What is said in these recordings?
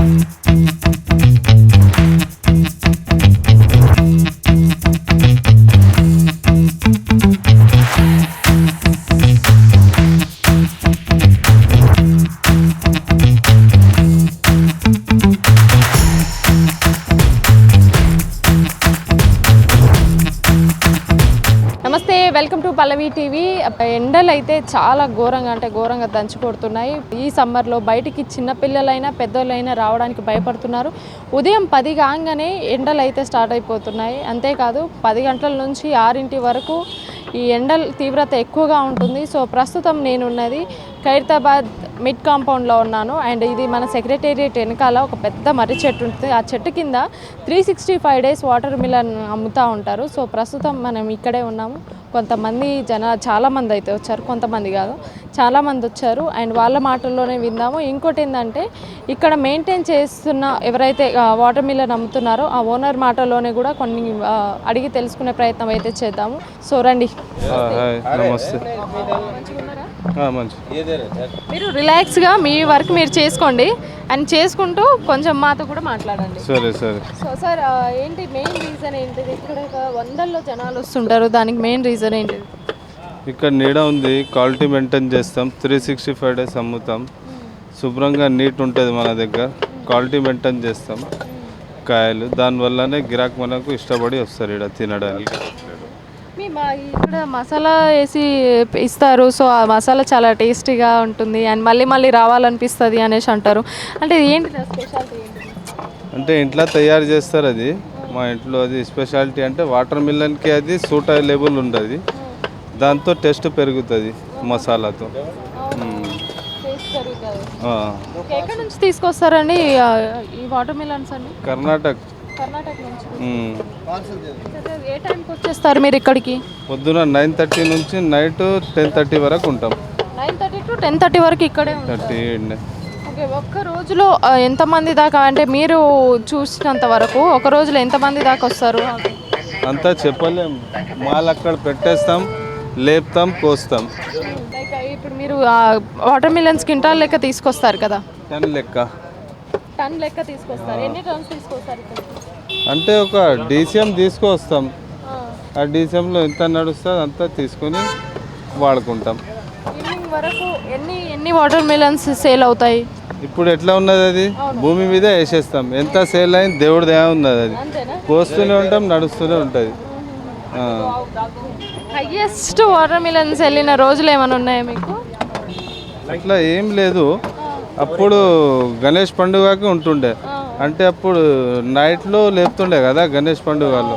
నమస్తే, welcome to Pallavi TV. ఎండలు అయితే చాలా ఘోరంగా దంచి కొడుతున్నాయి. ఈ సమ్మర్లో బయటికి చిన్నపిల్లలైనా పెద్దోళ్ళైనా రావడానికి భయపడుతున్నారు. ఉదయం 10 కాగానే ఎండలు అయితే స్టార్ట్ అయిపోతున్నాయి. అంతేకాదు 10 గంటల నుంచి 6 వరకు ఈ ఎండల తీవ్రత ఎక్కువగా ఉంటుంది. సో ప్రస్తుతం నేనున్నది ఖైరతాబాద్ మిడ్ కాంపౌండ్లో ఉన్నాను. అండ్ ఇది మన సెక్రటేరియట్ వెనకాల ఒక పెద్ద మర్రి చెట్టు ఉంటుంది. ఆ చెట్టు కింద 365 డేస్ వాటర్ మిలన్ అమ్ముతూ ఉంటారు. సో ప్రస్తుతం మనం ఇక్కడే ఉన్నాము. కొంతమంది చాలామంది అయితే వచ్చారు, కొంతమంది కాదు, చాలామంది వచ్చారు. అండ్ వాళ్ళ మాటల్లోనే విందాము. ఇంకోటి ఏంటంటే ఇక్కడ మెయింటైన్ చేస్తున్న ఎవరైతే వాటర్ మిలన్ అమ్ముతున్నారో ఆ ఓనర్ మాటల్లోనే కూడా కొన్ని అడిగి తెలుసుకునే ప్రయత్నం అయితే చేద్దాము. సో రండి. మీరు రిలాక్స్గా మీ వర్క్ మీరు చేసుకోండి అండ్ చేసుకుంటూ కొంచెం మాతో కూడా మాట్లాడండి. సరే. సో సార్, ఏంటి మెయిన్ రీజన్ ఏంటిది? ఇక్కడ వందల్లో జనాలు వస్తుంటారు, దానికి మెయిన్ రీజన్ ఏంటిది? ఇక్కడ నీడ ఉంది, క్వాలిటీ మెయింటైన్ చేస్తాం, 365 డేస్ అమ్ముతాం, శుభ్రంగా నీట్ ఉంటుంది మన దగ్గర, క్వాలిటీ మెయింటైన్ చేస్తాం కాయలు. దానివల్లనే గిరాక్ మనకు ఇష్టపడి వస్తారు ఇక్కడ తినడానికి. ఇక్కడ మసాలా వేసి ఇస్తారు. సో ఆ మసాలా చాలా టేస్టీగా ఉంటుంది అండ్ మళ్ళీ రావాలనిపిస్తుంది అనేసి అంటారు. అంటే ఏంటి స్పెషాలిటీ ఏంటి? అంటే ఇంట్లో తయారు చేస్తారు, అది మా ఇంట్లో. అది స్పెషాలిటీ అంటే వాటర్ మిలన్కి అది సూట్ అవైలబుల్ ఉంటుంది, దాంతో టేస్ట్ పెరుగుతుంది మసాలాతో. ఎక్కడి నుంచి తీసుకొస్తారండి ఈ వాటర్ మిలన్స్ అండి? కర్ణాటక నుంచి. ఏ టైంకి వచ్చేస్తారు మీరు ఇక్కడికి? పొద్దున 9:30 నుంచి నైట్ 10:30 వరకు ఉంటాం. 9:30 to 10:30 వరకు ఇక్కడే ఉంటారు. ఓకే. ఒక్క రోజులో ఎంతమంది దాకా, అంటే మీరు చూసినంత వరకు ఒక రోజులో ఎంతమంది దాకా వస్తారు? అంతా చెప్పలేం, మాల్ అక్కడ పెట్టేస్తాం, లేపుతాం, కోస్తాం. ఇప్పుడు మీరు వాటర్ మిలన్స్ క్వింటాల్ లెక్క తీసుకొస్తారు కదా? టన్ లెక్క తీసుకొస్తారు. ఎన్ని టన్స్ తీసుకొస్తారు ఇక్కడ? అంటే ఒక డీసీఎం తీసుకొస్తాం, ఆ డీసీఎంలో ఎంత నడుస్తుంది అంతా తీసుకొని వాడుకుంటాం. ఈవినింగ్ వరకు ఎన్ని వాటర్ మిలన్స్ సేల్ అవుతాయి? ఇప్పుడు ఎట్లా ఉన్నది, అది భూమి మీద వేసేస్తాం, ఎంత సేల్ అయింది దేవుడి దయ ఉన్నది. అది కోస్తూనే ఉంటాం, నడుస్తూనే ఉంటుంది. హైయెస్ట్ వాటర్ మిలన్స్ వెళ్ళిన రోజులు ఏమైనా ఉన్నాయా మీకు? అట్లా ఏం లేదు. అప్పుడు గణేష్ పండుగకి ఉంటుండే, అంటే అప్పుడు నైట్లో లేపుతుండే కదా గణేష్ పండుగలో,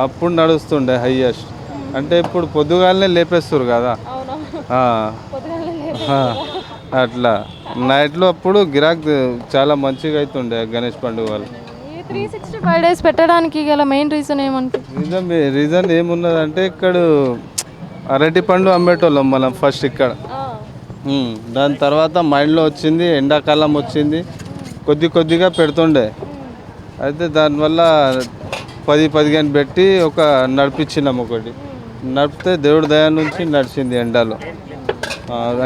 అప్పుడు నడుస్తుండే హైయెస్ట్. అంటే ఇప్పుడు పొద్దుగాలనే లేపేస్తారు కదా, అట్లా నైట్లో అప్పుడు గిరాక్ చాలా మంచిగా అవుతుండే గణేష్ పండుగలు. 365 డేస్ పెట్టడానికి గల మెయిన్ రీజన్ ఏమంటే? రీజన్ ఏమున్నదంటే ఇక్కడ అరటి పండు అమ్మేటోళ్ళం మనం ఫస్ట్ ఇక్కడ. దాని తర్వాత మైండ్లో వచ్చింది, ఎండాకాలం వచ్చింది, కొద్దిగా పెడుతుండే. అయితే దానివల్ల 10-15 పెట్టి ఒక నడిపించినాం. ఒకటి నడిపితే దేవుడి దయ నుంచి నడిచింది. ఎండలో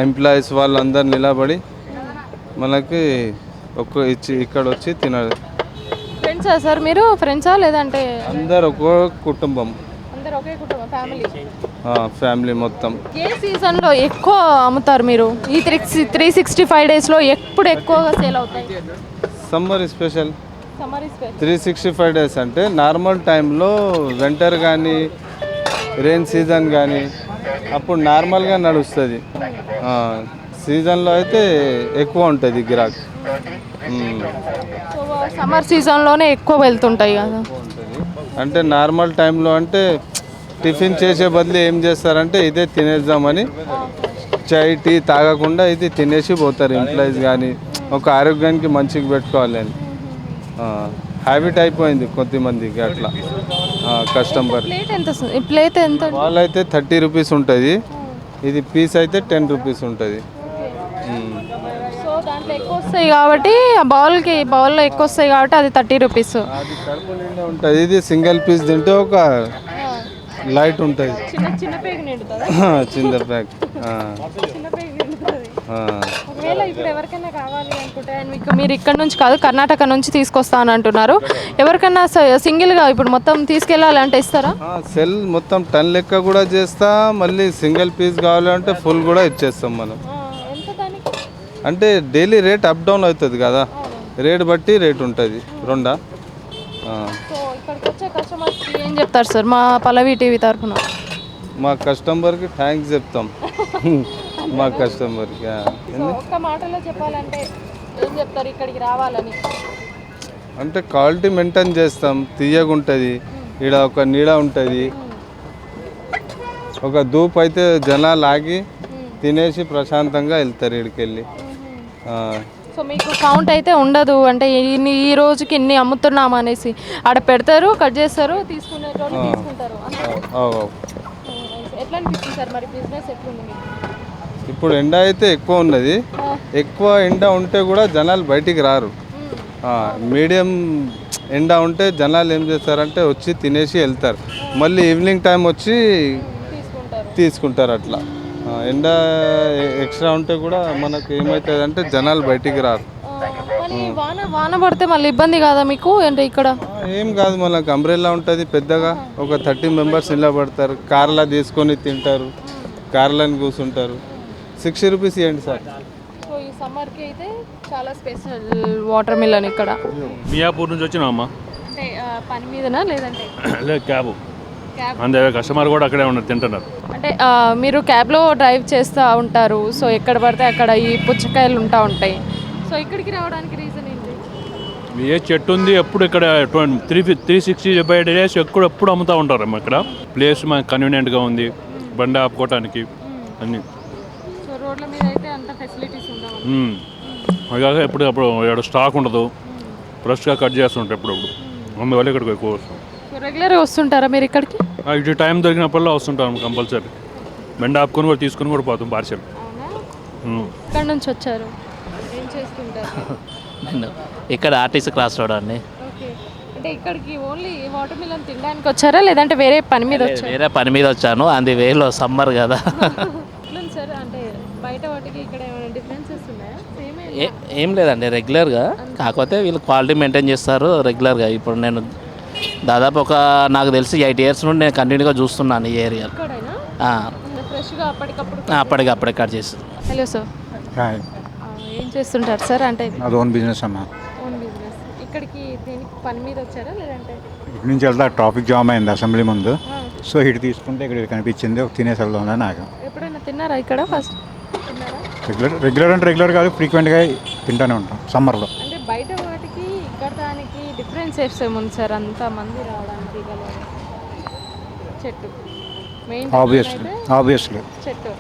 ఎంప్లాయీస్ వాళ్ళందరూ నిలబడి మనకి ఇక్కడ వచ్చి తినాలి. ఫ్రెండ్సా సార్ మీరు? ఫ్రెండ్సా లేదంటే అందరు ఒక్కో కుటుంబం? ఒకే కుటుంబం, ఫ్యామిలీ మొత్తం. ఏ సీజన్లో ఎక్కువ అమ్ముతారు మీరు? ఈ 365 డేస్లో ఎప్పుడు ఎక్కువగా సేల్ అవుతాయి? Summer special. 365 డేస్ అంటే నార్మల్ టైంలో వింటర్ కానీ రెయిన్ సీజన్ కానీ అప్పుడు నార్మల్గా నడుస్తుంది. సీజన్లో అయితే ఎక్కువ ఉంటుంది గిరాక్. సమ్మర్ సీజన్లోనే ఎక్కువ వెళ్తుంటాయి కదా. అంటే నార్మల్ టైంలో అంటే టిఫిన్ చేసే బదులు ఏం చేస్తారంటే ఇదే తినేద్దామని చాయ్ టీ తాగకుండా ఇది తినేసి పోతారు ఎంప్లాయీస్. కానీ ఒక ఆరోగ్యానికి మంచిగా పెట్టుకోవాలి అని హ్యాబిట్ అయిపోయింది కొంతమందికి. అట్లా కస్టమర్ ప్లేట్ ఎంత? బాల్ అయితే 30 రూపీస్ ఉంటుంది, ఇది పీస్ అయితే 10 రూపీస్ ఉంటుంది. సో దాంట్లో ఎక్కువ వస్తాయి కాబట్టి బౌల్లో ఎక్కువ వస్తాయి కాబట్టి అది 30 రూపీస్. అది కడుపు నిండా ఉంటుంది. ఇది సింగిల్ పీస్ తింటే ఒక లైట్ ఉంటుంది, చిన్న ప్యాక్ నిండుతుంది. చిన్న ప్యాక్. ఒకవేళ ఇప్పుడు ఎవరికైనా కావాలి అనుకుంటే మీరు ఇక్కడ నుంచి కాదు కర్ణాటక నుంచి తీసుకొస్తాను అంటున్నారు, ఎవరికైనా సింగిల్గా ఇప్పుడు మొత్తం తీసుకెళ్ళాలంటే ఇస్తారా? సెల్ మొత్తం టన్ లెక్క కూడా చేస్తా, మళ్ళీ సింగిల్ పీస్ కావాలంటే ఫుల్ కూడా ఇచ్చేస్తాం మనం. ఎంత దానికి? అంటే డైలీ రేట్ అప్ డౌన్ అవుతుంది కదా, రేట్ బట్టి రేట్ ఉంటుంది రెండా. సో ఇక్కడికి వచ్చే కస్టమర్స్కి ఏం చెప్తారు సార్ మా పల్లవి టీవీ తరఫున? మా కస్టమర్కి థ్యాంక్స్ చెప్తాం. మా కస్టమర్కి ఒక్క మాటలో చెప్పాలంటే ఏం చెప్తారు ఇక్కడికి రావాలని? అంటే క్వాలిటీ మెయింటైన్ చేస్తాం, తీయగుంటుంది, ఇక్కడ ఒక నీడ ఉంటుంది, ఒక ధూప్ అయితే జనాలు ఆగి తినేసి ప్రశాంతంగా వెళ్తారు ఇక్కడికి వెళ్ళి. సో మీకు కౌంట్ అయితే ఉండదు, అంటే ఈ రోజుకి ఇన్ని అమ్ముతున్నాం అనేసి ఆడ పెడతారు, కట్ చేస్తారు, తీసుకునేటోళ్ళు తీసుకుంటారు. ఎట్లా అనిపిస్తుంది సార్ మరి బిజినెస్ ఎట్లుంది మీకు? ఇప్పుడు ఎండ అయితే ఎక్కువ ఉన్నది, ఎక్కువ ఎండ ఉంటే కూడా జనాలు బయటికి రారు. మీడియం ఎండ ఉంటే జనాలు ఏం చేస్తారంటే వచ్చి తినేసి వెళ్తారు, మళ్ళీ ఈవినింగ్ టైం వచ్చి తీసుకుంటారు. అట్లా ఎండ ఎక్స్ట్రా ఉంటే కూడా మనకు ఏమవుతుంది అంటే జనాలు బయటికి రారు. వాన పడితే మళ్ళీ ఇబ్బంది కాదా మీకు? అంటే ఇక్కడ ఏం కాదు, మనకు అంబ్రెల్లా ఉంటుంది పెద్దగా, ఒక 30 మెంబర్స్ నిలబడతారు, కార్లా తీసుకొని తింటారు, కార్లని కూర్చుంటారు. 60 రూపీస్ ఇవ్వండి సార్. సో ఈ సమ్మర్కి అయితే చాలా స్పెషల్ వాటర్ మిలన్ ఇక్కడ. మియాపూర్ నుంచి వచ్చినామమ్మా. అంటే పని మీదనా లేదంటే? లేదు, క్యాబ్. అంతే, కస్టమర్ కూడా అక్కడే ఉన్నారు, తింటున్నారు. అంటే మీరు క్యాబ్లో డ్రైవ్ చేస్తూ ఉంటారు, సో ఎక్కడ పడితే అక్కడ ఈ పుచ్చకాయలు ఉంటాయి. సో ఇక్కడికి రావడానికి రీజన్ ఏంటి? ఏ చెట్టు ఉంది, ఎప్పుడు ఇక్కడ 365 days ఎప్పుడు అమ్ముతూ ఉంటారు అమ్మ. ఇక్కడ ప్లేస్ మనకు కన్వీనియంట్గా ఉంది, బండి ఆపుకోవటానికి అన్నీ. సో రోడ్ల మీద అయితే అంత ఫెసిలిటీస్ ఉండవు. అలాగే ఎప్పుడు ఇక్కడ స్టాక్ ఉండదు, ఫ్రెష్గా కట్ చేస్తుంటారు ఎప్పుడప్పుడు, అందువల్ల ఇక్కడికి ఎక్కువ వస్తాం. రెగ్యులర్గా వస్తుంటారా మీరు ఇక్కడికి? ఇటు టైం దొరికినప్పుడల్లా వస్తుంటాం కంపల్సరీ, బండి ఆపుకొని కూడా తీసుకొని కూడా పోతాం పార్సల్. ఇక్కడ నుంచి వచ్చారు, ఏం చేస్తుంటారు? ఇక్కడ ఆర్టీసీ క్రాస్ రోడ్ అండి. ఓకే, అంటే ఇక్కడికి ఓన్లీ వాటర్ మిలన్ తినడానికి వచ్చారా లేదంటే వేరే పని మీద వచ్చారా? వేరే పని మీద వచ్చాను, అంది వేలో సమ్మర్ కదా. సార్ అంటే బయట వాటికి ఇక్కడ ఏమైనా డిఫరెన్సెస్ ఉన్నాయా? ఏం లేదండి, రెగ్యులర్గా, కాకపోతే వీళ్ళు క్వాలిటీ మెయింటైన్ చేస్తారు రెగ్యులర్గా. ఇప్పుడు నేను దాదాపు నాకు తెలిసి 8 years నుండి నేను కంటిన్యూగా చూస్తున్నాను ఈ ఏరియా. అప్పటికప్పుడే కట్ చేస్తుంది. హలో సార్, ఏం చేస్తుంటారు సార్? అంటే అది ఓన్ బిజినెస్ అన్న. Own business. ఇక్కడికి దేనికి పని మీద వచ్చారా లేదంటే? ఇటు నుంచి వెళ్తా ట్రాఫిక్ జామ్ అయింది అసెంబ్లీ ముందు, సో ఇటు తీసుకుంటే ఇక్కడ కనిపించింది, తినేసి వెళ్దాం నాకు. ఎప్పుడైనా తిన్నారా ఇక్కడ? ఫస్ట్ రెగ్యులర్ అంటే రెగ్యులర్ కాదు, ఫ్రీక్వెంట్గా తింటూనే ఉంటాం సమ్మర్లో. అంటే బయట వాటికి ఇక్కడ దానికి డిఫరెన్స్ ఏముంది సార్? అంత మంది రావడానికి గల చెట్టు మెయిన్ ఆబ్వియస్లీ చెట్టు.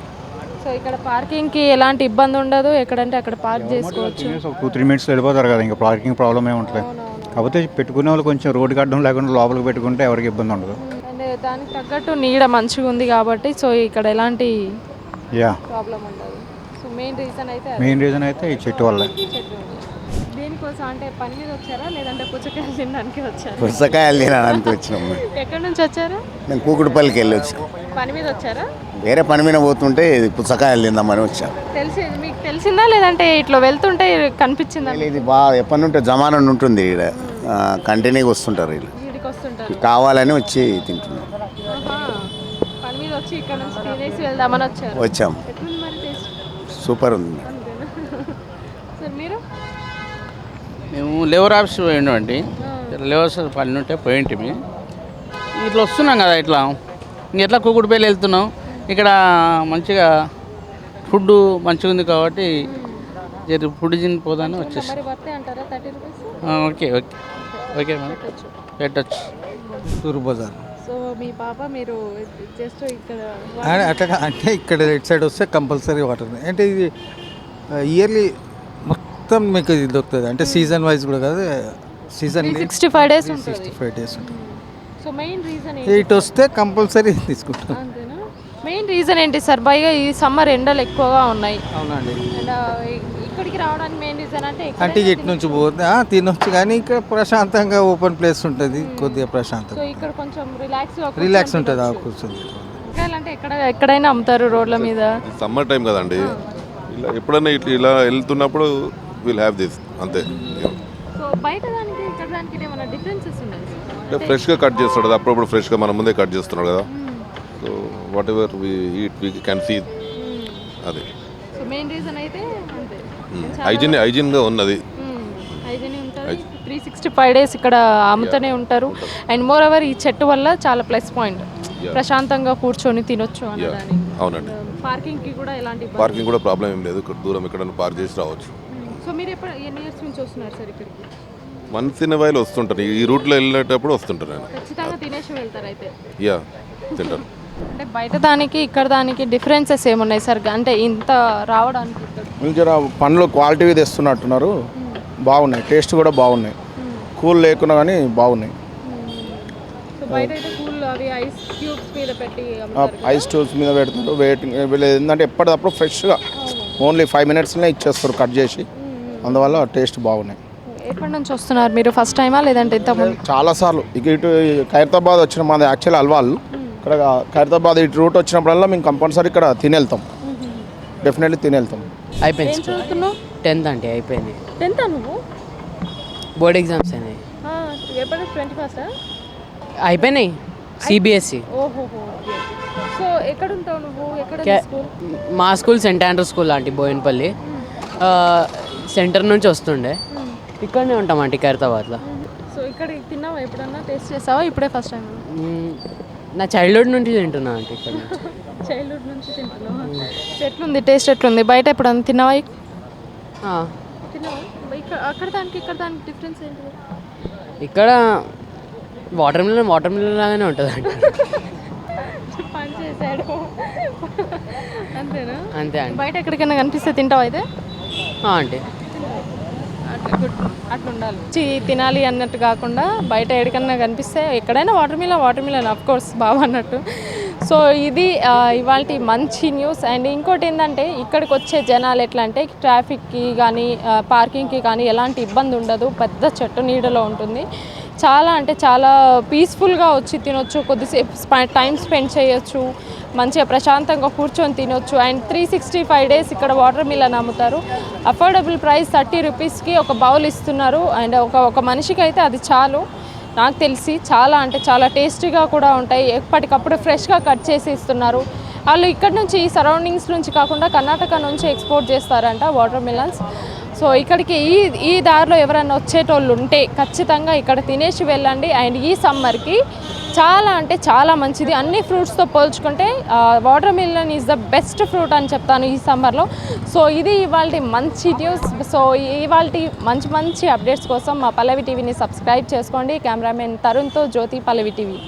సో ఇక్కడ పార్కింగ్కి ఎలాంటి ఇబ్బంది ఉండదు, ఎక్కడంటే అక్కడ పార్క్ చేసుకోవచ్చు. 2-3 minutes వెళ్ళిపోతారు కదా, ఇంకా పార్కింగ్ ప్రాబ్లం ఏమి ఉంటుంది. కాకపోతే పెట్టుకునే వాళ్ళు కొంచెం రోడ్డు కట్టడం లేకుండా లోపలికి పెట్టుకుంటే ఎవరికి ఇబ్బంది ఉండదు. అంటే దానికి తగ్గట్టు నీడ మంచిగా ఉంది కాబట్టి సో ఇక్కడ ఎలాంటి ప్రాబ్లం ఉండదు. సో మెయిన్ రీజన్ అయితే ఈ చెట్టు వల్ల. దేనికోసం అంటే పని మీద వచ్చారా లేదంటే పుచ్చకాయలు తినడానికి వచ్చారా? పుచ్చకాయలు తినడానికి వచ్చినాము. ఎక్కడి నుంచి వచ్చారు? మేము కూకుడుపల్లికి వెళ్ళి వచ్చాం. పని మీద వచ్చారా? వేరే పని మీద పోతుంటే పుచ్చకాయలు తిందామని వచ్చాం. మీకు తెలిసిందా లేదంటే ఇట్లా వెళ్తుంటే కనిపించిందా? ఇది బాగా ఎప్పటి నుండి జమానా ఉంటుంది, ఇక్కడ కంటిన్యూగా వస్తుంటారు వీళ్ళు, కావాలని వచ్చి తింటున్నాం. పని మీద వచ్చి ఇక్కడ నుంచి తినేసి వెళ్దామని వచ్చాం. సూపర్ ఉంది. సార్ మీరు? మేము లేబర్ ఆఫీస్ పోయినాం అండి, లేబర్ పని ఉంటే పోయింటిమి. ఇట్లా వస్తున్నాం కదా, ఇట్లా ఇంకెట్లా కూకుడుపల్లి వెళ్తున్నాం. ఇక్కడ మంచిగా ఫుడ్ మంచిగా ఉంది కాబట్టి ఫుడ్ తినిపోదాన్ని వచ్చేసి. ఓకే ఓకే ఓకే మేడం, పెట్టచ్చు. సూర్ బజార్. సో మీ పాప మీరు జస్ట్ ఇక్కడ అట్లా అంటే ఇక్కడ ఇటు సైడ్ వస్తే కంపల్సరీ వాటర్ అంటే ఇది ఇయర్లీ మొత్తం మీకు ఇది దొరుకుతుంది. అంటే సీజన్ వైజ్ కూడా కాదు, సీజన్ 65 days 65 days ఉంటుంది. సో మెయిన్ రీజన్ ఇటు వస్తే కంపల్సరీ తీసుకుంటాం. అంతేనా? మెయిన్ రీజన్ ఏంటి సార్? పైగా ఈ సమ్మర్ ఎండలు ఎక్కువగా ఉన్నాయి. అవునండి. ఇక్కడికి రావడానికి మెయిన్ రీజన్ అంటే ఇటు నుంచి పోతే తినొచ్చు, కానీ ఇక్కడ ప్రశాంతంగా ఓపెన్ ప్లేస్ ఉంటుంది, కొద్దిగా ప్రశాంతం. సో ఇక్కడ కొంచెం రిలాక్స్ ఉంటుంది. కూర్చొని అంటే ఎక్కడైనా అమ్ముతారు రోడ్ల మీద. సమ్మర్ టైం కదండి, ఇలా ఎప్పుడైనా ఇలా వెళ్తున్నప్పుడు విల్ హ్యావ్ దిస్ అంతే. సో బయట దానికి ఇక్కడ దానికి ఏమైనా డిఫరెన్సెస్ ఉన్నాయి? అంటే ఫ్రెష్గా కట్ చేస్తాడు కదా, అప్పుడప్పుడు ఫ్రెష్గా మన ముందే కట్ చేస్తున్నాడు కదా. So whatever we eat we can see. అదే సో మెయిన్ రీజన్ అయితే అంతే, హైజీన్గా ఉన్నది. హైజీన్ ఉంటుంది. 365 డేస్ ఇక్కడ అమ్ముతూనే ఉంటారు. అండ్ మోర్ ఓవర్ ఈ చెట్టు వల్ల చాలా ప్లస్ పాయింట్, ప్రశాంతంగా కూర్చొని తినొచ్చు అనడానికి. అవునండి. పార్కింగ్కి కూడా ఎలాంటి పార్కింగ్ కూడా ప్రాబ్లం ఏం లేదు, దూరం ఎక్కడైనా పార్క్ చేసి రావచ్చు. సో మీరు ఎన్ని ఇయర్స్ నుంచి వస్తున్నారు సార్ ఇక్కడికి? వన్స్ ఇన్ వైల్ వస్తుంటాను, ఈ రూట్లో వెళ్ళేటప్పుడు వస్తుంటాను నేను. ఖచ్చితంగా తినేసి వెళ్తారు అయితే? యా, తింటాను. అంటే బయట దానికి ఇక్కడ దానికి డిఫరెన్సెస్ ఏమున్నాయి సార్? అంటే ఇంత రావడానికి జర పండ్లు క్వాలిటీ తెస్తున్నట్టున్నారు, బాగున్నాయి, టేస్ట్ కూడా బాగున్నాయి, కూల్ లేకున్నా కానీ బాగున్నాయి. బయట అయితే కూల్ అవి ఐస్ క్యూబ్స్ మీద పెట్టి ఐస్ ట్యూబ్స్ మీద పెడతారు, వెయిటింగ్ ఏంటంటే ఎప్పటికప్పుడు ఫ్రెష్గా ఓన్లీ 5 minutesలోనే ఇచ్చేస్తారు కట్ చేసి, అందువల్ల టేస్ట్ బాగున్నాయి. ఎప్పటి నుంచి వస్తున్నారు మీరు? ఫస్ట్ టైమా లేదంటే ఇంతకుముందు? చాలాసార్లు ఇటు ఖైరతాబాద్ వచ్చిన మాది యాక్చువల్ అల్వాల్, ఇక్కడ ఖైరతాబాద్ ఇటు రూట్ వచ్చినప్పుడల్లా మేము కంపల్సరీ ఇక్కడ తినేళ్తాం, డెఫినెట్లీ తినేళ్తాం. అయిపోయింది. 10th అంటే అయిపోయింది. 10th నువ్వు? బోర్డ్ ఎగ్జామ్స్ అయినాయి. ఎప్పుడు? 21st అయిపోయినాయి. సిబిఎస్ఈ. ఓహోహో. సో ఎక్కడ ఉంటావు నువ్వు? ఎక్కడ స్కూల్? మా school saint Andrew school aunty, Boinpally centre నుంచి వస్తుండే, ఇక్కడనే ఉంటాం ఆంటీ ఖైరతాబాద్లో. సో ఇక్కడ తిన్నావా ఎప్పుడన్నా? టేస్ట్ చేసావా? ఇప్పుడే ఫస్ట్ టైం? నా చైల్డ్హుడ్ నుంచి తింటున్నా ఆంటీ ఇక్కడ. చైల్డ్హుడ్ నుంచి తింటున్నావా? ఎట్లుంది టేస్ట్? ఎట్లుంది? బయట ఎప్పుడన్నా తిన్నావా? తిన్నావా? అక్కడ దానికి ఇక్కడ దానికి డిఫరెన్స్ ఏంటి? ఇక్కడ వాటర్ మిలన్ లాగానే ఉంటుంది అంటే. పని చేశాడు అంతేనా? అంతే అండి. బయట ఎక్కడికైనా కనిపిస్తే తింటావా అయితే? ఆంటీ అట్లా ఉండాలి, తినాలి అన్నట్టు కాకుండా బయట ఎక్కడికన్నా కనిపిస్తే ఎక్కడైనా వాటర్ మిలన్ ఆఫ్ కోర్స్ బాగా అన్నట్టు. సో ఇది ఇవాళ మంచి న్యూస్. అండ్ ఇంకోటి ఏంటంటే ఇక్కడికి వచ్చే జనాలు ఎట్లా అంటే ట్రాఫిక్కి కానీ పార్కింగ్కి కానీ ఎలాంటి ఇబ్బంది ఉండదు, పెద్ద చెట్టు నీడలో ఉంటుంది, చాలా అంటే చాలా పీస్ఫుల్గా వచ్చి తినొచ్చు, కొద్దిసేపు టైం స్పెండ్ చేయొచ్చు, మంచిగా ప్రశాంతంగా కూర్చొని తినొచ్చు. అండ్ 365 డేస్ ఇక్కడ వాటర్ మిలన్ అమ్ముతారు. అఫోర్డబుల్ ప్రైస్ 30 రూపీస్కి ఒక బౌల్ ఇస్తున్నారు. అండ్ ఒక మనిషికి అయితే అది చాలు నాకు తెలిసి. చాలా అంటే చాలా టేస్టీగా కూడా ఉంటాయి, ఎప్పటికప్పుడు ఫ్రెష్గా కట్ చేసి ఇస్తున్నారు. వాళ్ళు ఇక్కడ నుంచి ఈ సరౌండింగ్స్ నుంచి కాకుండా కర్ణాటక నుంచి ఎక్స్పోర్ట్ చేస్తారంట వాటర్ మిలన్స్. సో ఇక్కడికి ఈ దారిలో ఎవరైనా వచ్చేటోళ్ళు ఉంటే ఖచ్చితంగా ఇక్కడ తినేసి వెళ్ళండి. అండ్ ఈ సమ్మర్కి చాలా అంటే చాలా మంచిది, అన్ని ఫ్రూట్స్తో పోల్చుకుంటే water melon is the best fruit అని చెప్తాను ఈ సమ్మర్లో. సో ఇది ఇవాళ మంచి న్యూస్. సో ఇవాళ మంచి అప్డేట్స్ కోసం మా పల్లవి టీవీని సబ్స్క్రైబ్ చేసుకోండి. కెమెరామెన్ తరుణ్తో జ్యోతి, పల్లవి టీవీ.